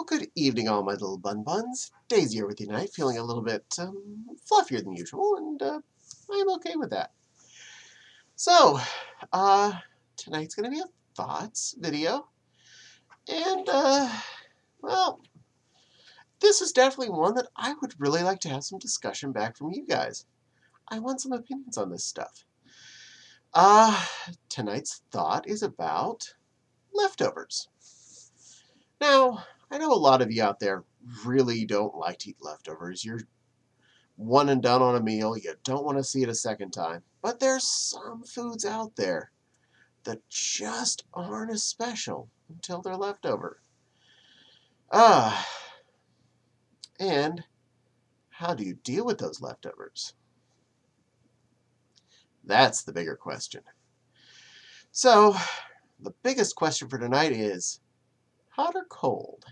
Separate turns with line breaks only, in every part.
Well, good evening, all my little bun buns. Daisy here with you tonight, feeling a little bit fluffier than usual, and I'm okay with that. So, uh, tonight's going to be a thoughts video, and, well, this is definitely one that I would really like to have some discussion back from you guys. I want some opinions on this stuff. Uh, Tonight's thought is about leftovers. Now, I know a lot of you out there really don't like to eat leftovers. You're one and done on a meal. You don't want to see it a second time. But there's some foods out there that just aren't as special until they're left over. Ah, and how do you deal with those leftovers? That's the bigger question. So, the biggest question for tonight is hot or cold?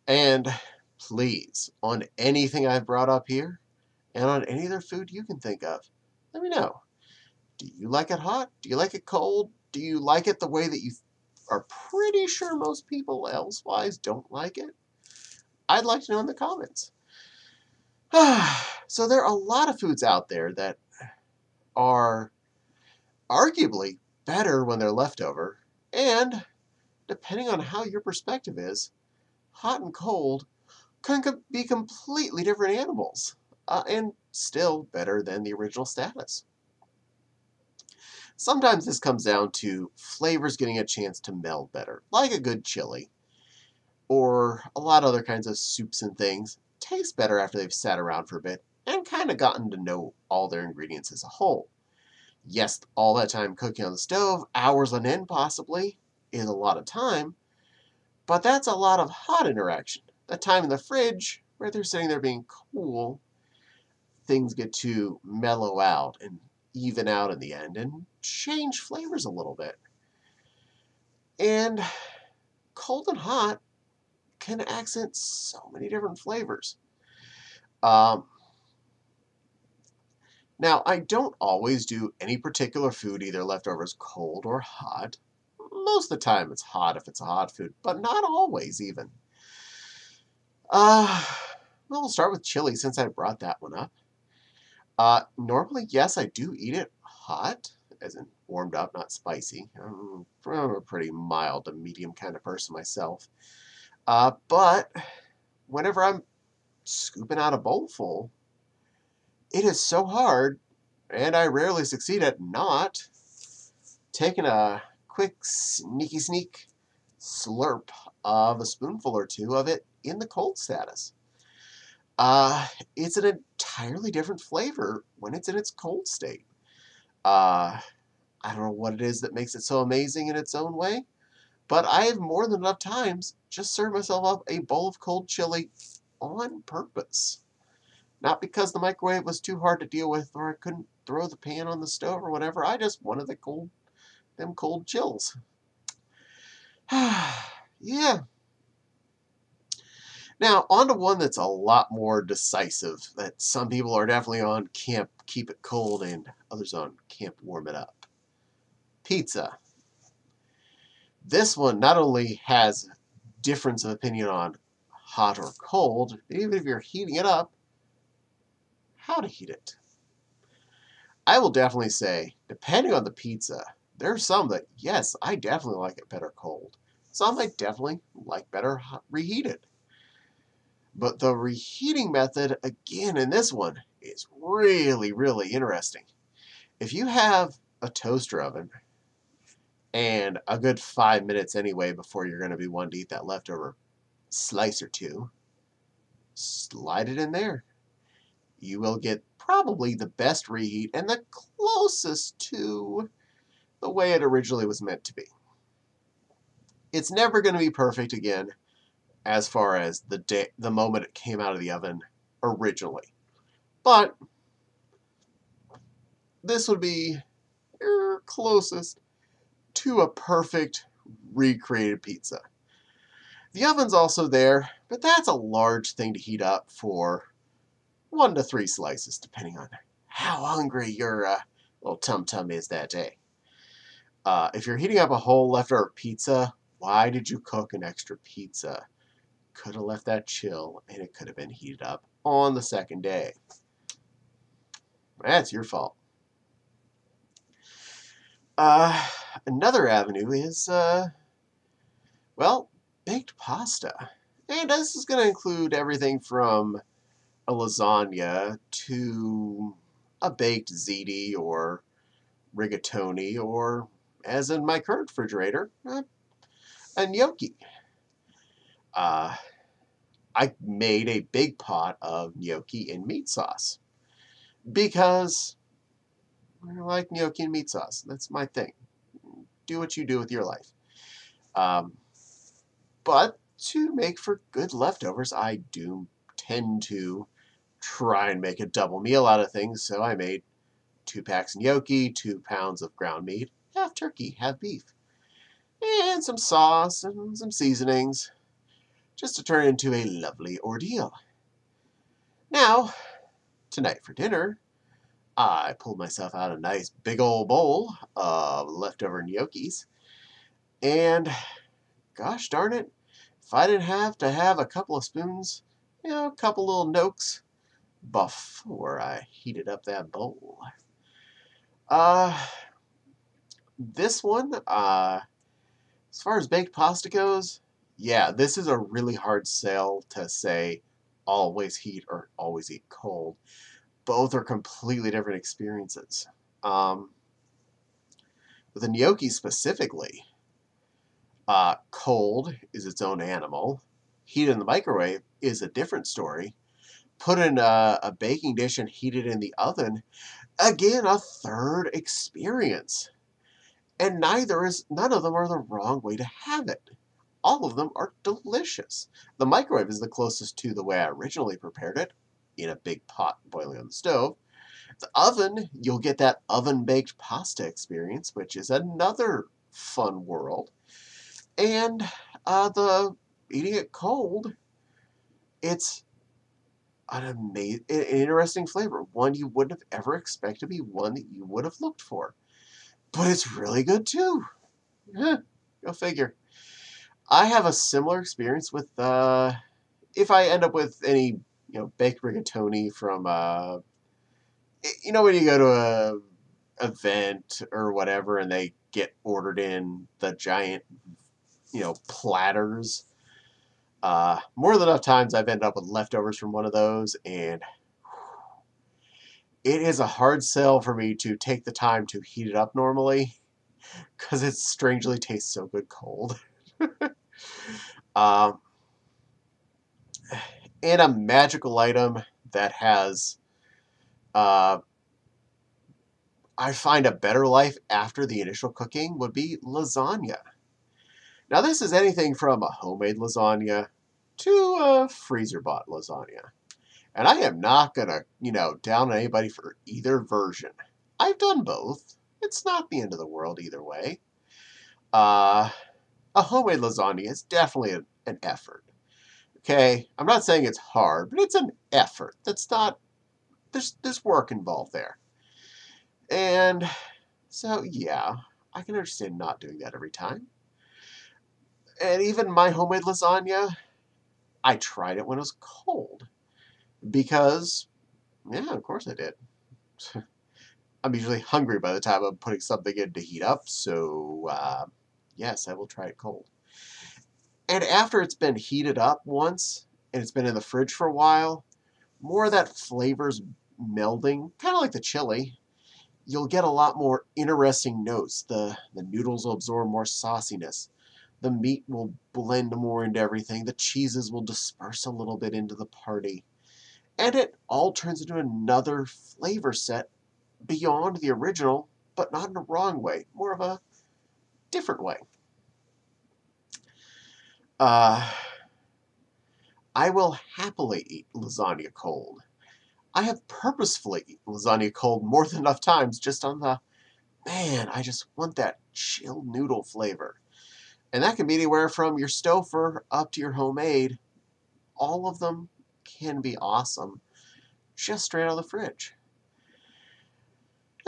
And please, on anything I've brought up here, and on any other food you can think of, let me know. Do you like it hot? Do you like it cold? Do you like it the way that you are pretty sure most people elsewise don't like it? I'd like to know in the comments. So there are a lot of foods out there that are arguably better when they're leftover, and depending on how your perspective is, hot and cold can be completely different animals, and still better than the original status. Sometimes this comes down to flavors getting a chance to meld better, like a good chili, or a lot of other kinds of soups and things taste better after they've sat around for a bit and kind of gotten to know all their ingredients as a whole. Yes, all that time cooking on the stove, hours on end possibly, is a lot of time, but that's a lot of hot interaction. That time in the fridge, where they're sitting there being cool, things get to mellow out and even out in the end and change flavors a little bit. And cold and hot can accent so many different flavors. Now, I don't always do any particular food either leftovers cold or hot. Most of the time it's hot if it's a hot food, but not always even. Well, we'll start with chili since I brought that one up. Normally, yes, I do eat it hot, as in warmed up, not spicy. I'm a pretty mild to medium kind of person myself. But whenever I'm scooping out a bowl full, it is so hard, and I rarely succeed at not taking a quick sneak slurp of a spoonful or two of it in the cold status. It's an entirely different flavor when it's in its cold state. I don't know what it is that makes it so amazing in its own way, but I have more than enough times just served myself up a bowl of cold chili on purpose. Not because the microwave was too hard to deal with or I couldn't throw the pan on the stove or whatever. I just wanted them cold chills. Yeah. Now, on to one that's a lot more decisive, that some people are definitely on camp keep it cold and others on camp warm it up. Pizza. This one not only has difference of opinion on hot or cold, but even if you're heating it up, how to heat it. I will definitely say, depending on the pizza, there are some that, yes, I definitely like it better cold. Some I definitely like better reheated. But the reheating method, again, in this one, is really, really interesting. If you have a toaster oven, and a good 5 minutes anyway before you're going to be wanting to eat that leftover slice or two, slide it in there. You will get probably the best reheat and the closest to the way it originally was meant to be. It's never going to be perfect again as far as the moment it came out of the oven originally. But this would be your closest to a perfect recreated pizza. The oven's also there, but that's a large thing to heat up for 1 to 3 slices, depending on how hungry your little tum-tum is that day. If you're heating up a whole leftover pizza, why did you cook an extra pizza? could have left that chill, and it could have been heated up on the second day. That's your fault. Another avenue is, well, baked pasta. And this is going to include everything from a lasagna to a baked ziti or rigatoni, or, as in my current refrigerator, a gnocchi. I made a big pot of gnocchi in meat sauce because I like gnocchi and meat sauce. That's my thing. Do what you do with your life. But to make for good leftovers, I do tend to try and make a double meal out of things. So I made 2 packs of gnocchi, 2 pounds of ground meat, half turkey, half beef, and some sauce and some seasonings, just to turn it into a lovely ordeal. Now, tonight for dinner, I pulled myself out a nice big old bowl of leftover gnocchis, and gosh darn it, if I didn't have to have a couple of spoons, a couple little nokes before I heated up that bowl. This one, as far as baked pasta goes, yeah, this is a really hard sell to say always heat or always eat cold. Both are completely different experiences. With the gnocchi specifically, cold is its own animal. Heat in the microwave is a different story. Put in a baking dish and heat it in the oven, again, a third experience. And none of them are the wrong way to have it. All of them are delicious. The microwave is the closest to the way I originally prepared it, in a big pot boiling on the stove. The oven, you'll get that oven-baked pasta experience, which is another fun world. And the eating it cold, it's an interesting flavor. One you wouldn't have ever expected to be one that you would have looked for. But it's really good too. Go figure. I have a similar experience with, if I end up with any, baked rigatoni from, when you go to a event or whatever and they get ordered in the giant, platters. More than enough times I've ended up with leftovers from one of those, and it is a hard sell for me to take the time to heat it up normally, because it strangely tastes so good cold. And a magical item that has, I find, a better life after the initial cooking would be lasagna. Now, this is anything from a homemade lasagna to a freezer-bought lasagna. And I am not going to, down on anybody for either version. I've done both. It's not the end of the world either way. A homemade lasagna is definitely an effort. Okay, I'm not saying it's hard, but it's an effort. That's not, there's work involved there. And so, yeah, I can understand not doing that every time. And even my homemade lasagna, I tried it when it was cold. Because, yeah, of course I did. I'm usually hungry by the time I'm putting something in to heat up, so yes, I will try it cold. And after it's been heated up once, and it's been in the fridge for a while, more of that flavor's melding, kind of like the chili. You'll get a lot more interesting notes. The noodles will absorb more sauciness. The meat will blend more into everything. The cheeses will disperse a little bit into the party. And it all turns into another flavor set beyond the original, but not in a wrong way, more of a different way. I will happily eat lasagna cold. I have purposefully eaten lasagna cold more than enough times just on the, man, I just want that chilled noodle flavor. And that can be anywhere from your Stouffer up to your homemade. All of them can be awesome, just straight out of the fridge.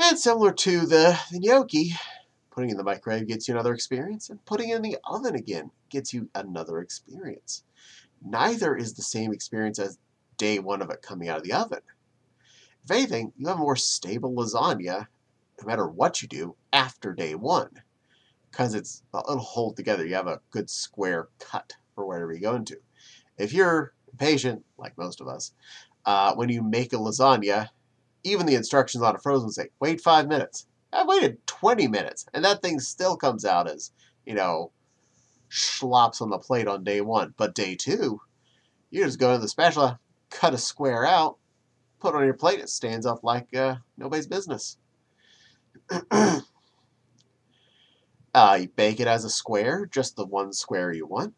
And similar to the gnocchi, putting it in the microwave gets you another experience, and putting it in the oven again gets you another experience. neither is the same experience as day one of it coming out of the oven. If anything, you have a more stable lasagna, no matter what you do, after day one, because it'll hold together. You have a good square cut for wherever you go into. If you're impatient, like most of us, when you make a lasagna, even the instructions on a frozen say, wait 5 minutes. I waited 20 minutes, and that thing still comes out as, slops on the plate on day one. But day two, you just go to the spatula, cut a square out, put it on your plate, it stands up like nobody's business. You bake it as a square, just the one square you want.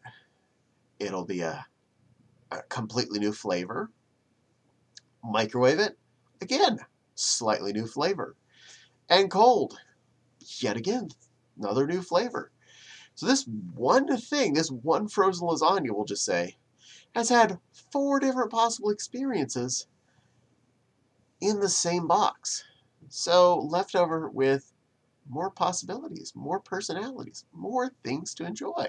It'll be a completely new flavor. Microwave it, again, slightly new flavor. And cold, yet again, another new flavor. So this one thing, this one frozen lasagna, we'll just say, has had 4 different possible experiences in the same box. So left over with more possibilities, more personalities, more things to enjoy.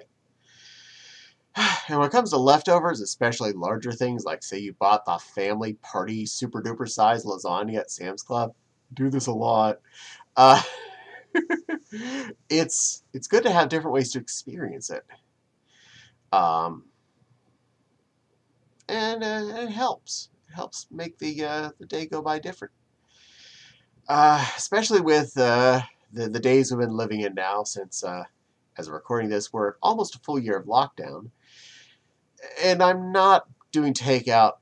And when it comes to leftovers, especially larger things, like say you bought the family party super duper size lasagna at Sam's Club, do this a lot. It's good to have different ways to experience it. And it helps. It helps make the day go by different. Especially with the days we've been living in now, since as we're recording this, we're almost a full year of lockdown. And I'm not doing takeout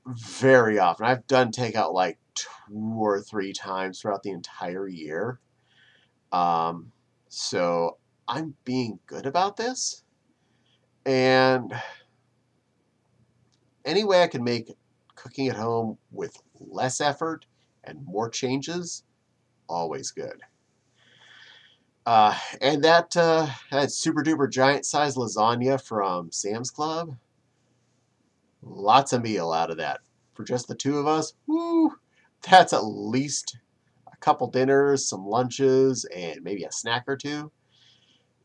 very often. I've done takeout like 2 or 3 times throughout the entire year. So I'm being good about this. And any way I can make cooking at home with less effort and more changes, always good. And that super duper giant size lasagna from Sam's Club, lots of meal out of that. For just the 2 of us, woo, that's at least a couple dinners, some lunches, and maybe a snack or 2.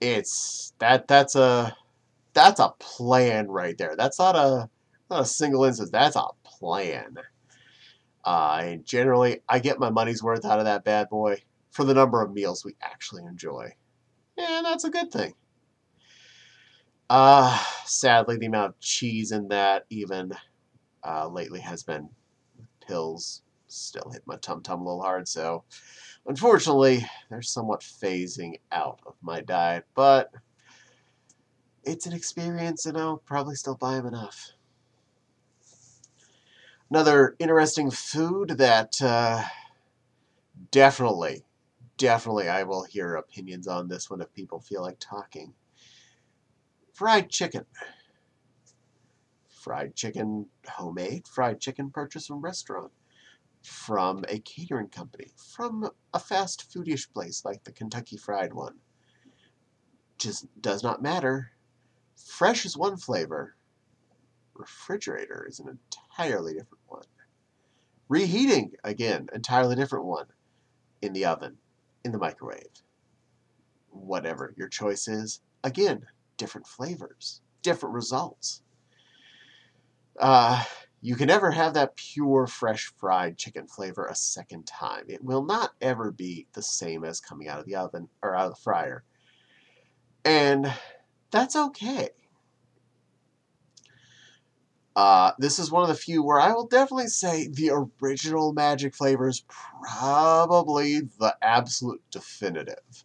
That's a plan right there. That's not a single instance. That's a plan. And generally, I get my money's worth out of that bad boy for the number of meals we actually enjoy. And that's a good thing. Sadly, the amount of cheese in that even lately has been, pills still hit my tum-tum a little hard. So, unfortunately, they're somewhat phasing out of my diet. But it's an experience, and I'll probably still buy them enough. Another interesting food that definitely I will hear opinions on this one if people feel like talking. Fried chicken. Fried chicken, homemade fried chicken purchased from a restaurant, from a catering company, from a fast foodish place like the Kentucky Fried one. Just does not matter. Fresh is one flavor. Refrigerator is an entirely different one. Reheating, again, entirely different one. In the oven, in the microwave. Whatever your choice is, again, different flavors, different results. You can never have that pure, fresh fried chicken flavor a second time. It will not ever be the same as coming out of the oven or out of the fryer. And that's okay. This is one of the few where I will definitely say the original magic flavor is probably the absolute definitive.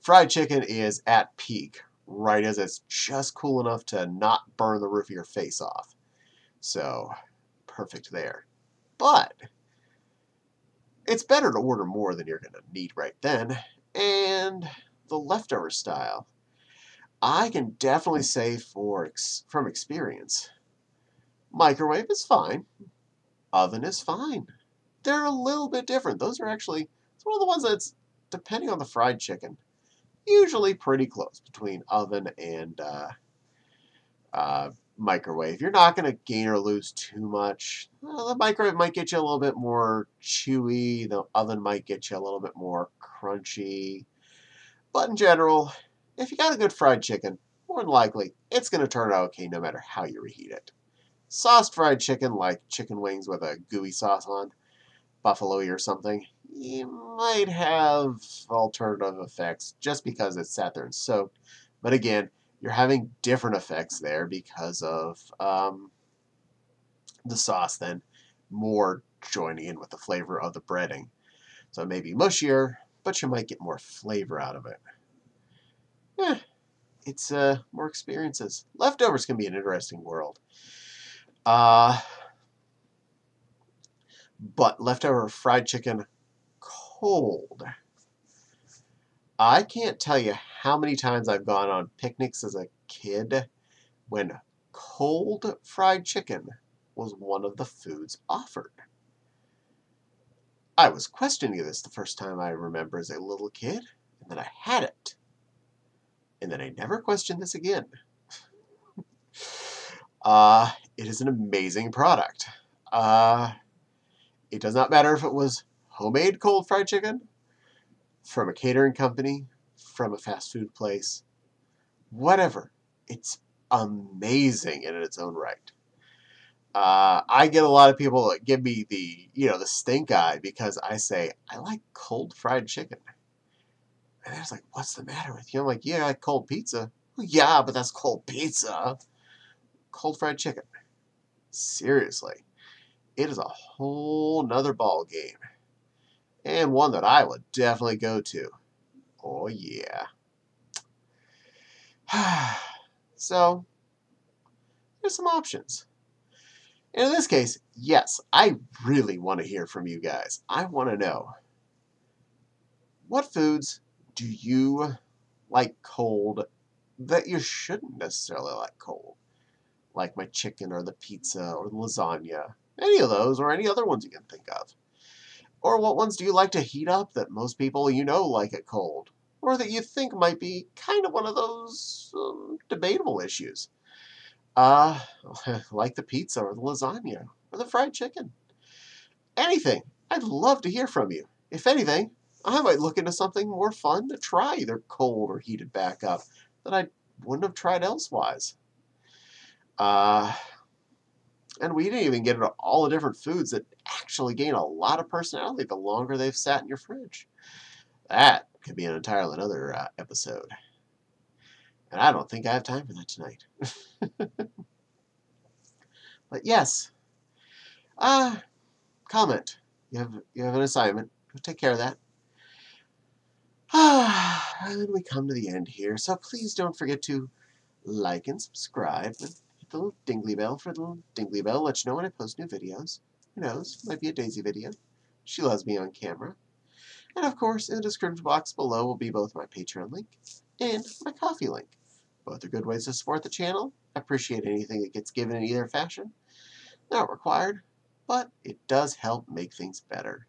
Fried chicken is at peak, right as it's just cool enough to not burn the roof of your face off. So, perfect there. But it's better to order more than you're going to need right then. And the leftover style, I can definitely say from experience, microwave is fine. Oven is fine. They're a little bit different. Those are actually, it's one of the ones that's, depending on the fried chicken, usually pretty close between oven and microwave. You're not going to gain or lose too much. The microwave might get you a little bit more chewy. The oven might get you a little bit more crunchy. But in general, if you got a good fried chicken, more than likely, it's going to turn out okay no matter how you reheat it. Sauced fried chicken, like chicken wings with a gooey sauce on, buffalo or something, you might have alternative effects just because it sat there and soaked. But again, you're having different effects there because of the sauce then more joining in with the flavor of the breading. So it may be mushier, but you might get more flavor out of it. It's more experiences. Leftovers can be an interesting world. But leftover fried chicken cold. I can't tell you how many times I've gone on picnics as a kid when cold fried chicken was one of the foods offered. I was questioning this the first time I remember as a little kid, and then I had it. And then I never questioned this again. It is an amazing product. It does not matter if it was homemade cold fried chicken, from a catering company, from a fast food place, whatever. It's amazing in its own right. I get a lot of people that give me the stink eye because I say I like cold fried chicken, and they're like, "What's the matter with you?" I'm like, "Yeah, I like cold pizza." Well, yeah, but that's cold pizza. Cold fried chicken. Seriously, it is a whole nother ball game, and one that I would definitely go to. Oh yeah. So there's some options. And in this case, yes, I really want to hear from you guys. I want to know, what foods do you like cold that you shouldn't necessarily like cold? Like my chicken or the pizza or the lasagna. Any of those or any other ones you can think of. Or what ones do you like to heat up that most people like it cold? Or that you think might be kind of one of those debatable issues. Like the pizza or the lasagna or the fried chicken. Anything. I'd love to hear from you. If anything, I might look into something more fun to try, either cold or heated back up, that I wouldn't have tried elsewise. And we didn't even get into all the different foods that actually gain a lot of personality the longer they've sat in your fridge. That could be an entirely another episode. And I don't think I have time for that tonight. But yes, comment. You have an assignment. Take care of that. And we come to the end here. So please don't forget to like and subscribe and hit the little dingly bell for the little dingly bell. Let you know when I post new videos. Who knows? Might be a Daisy video. She loves me on camera. And of course, in the description box below will be both my Patreon link and my Ko-fi link. Both are good ways to support the channel. I appreciate anything that gets given in either fashion. Not required, but it does help make things better.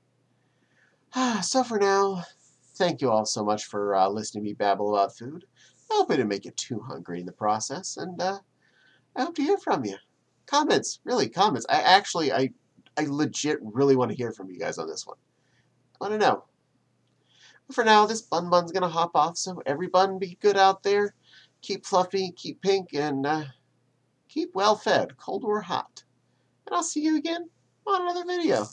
So for now, thank you all so much for listening to me babble about food. I hope I didn't make you too hungry in the process, and I hope to hear from you. Comments, really, comments. I legit really want to hear from you guys on this one. I want to know. But for now, this bun's going to hop off, so every bun be good out there. Keep fluffy, keep pink, and keep well fed, cold or hot. And I'll see you again on another video.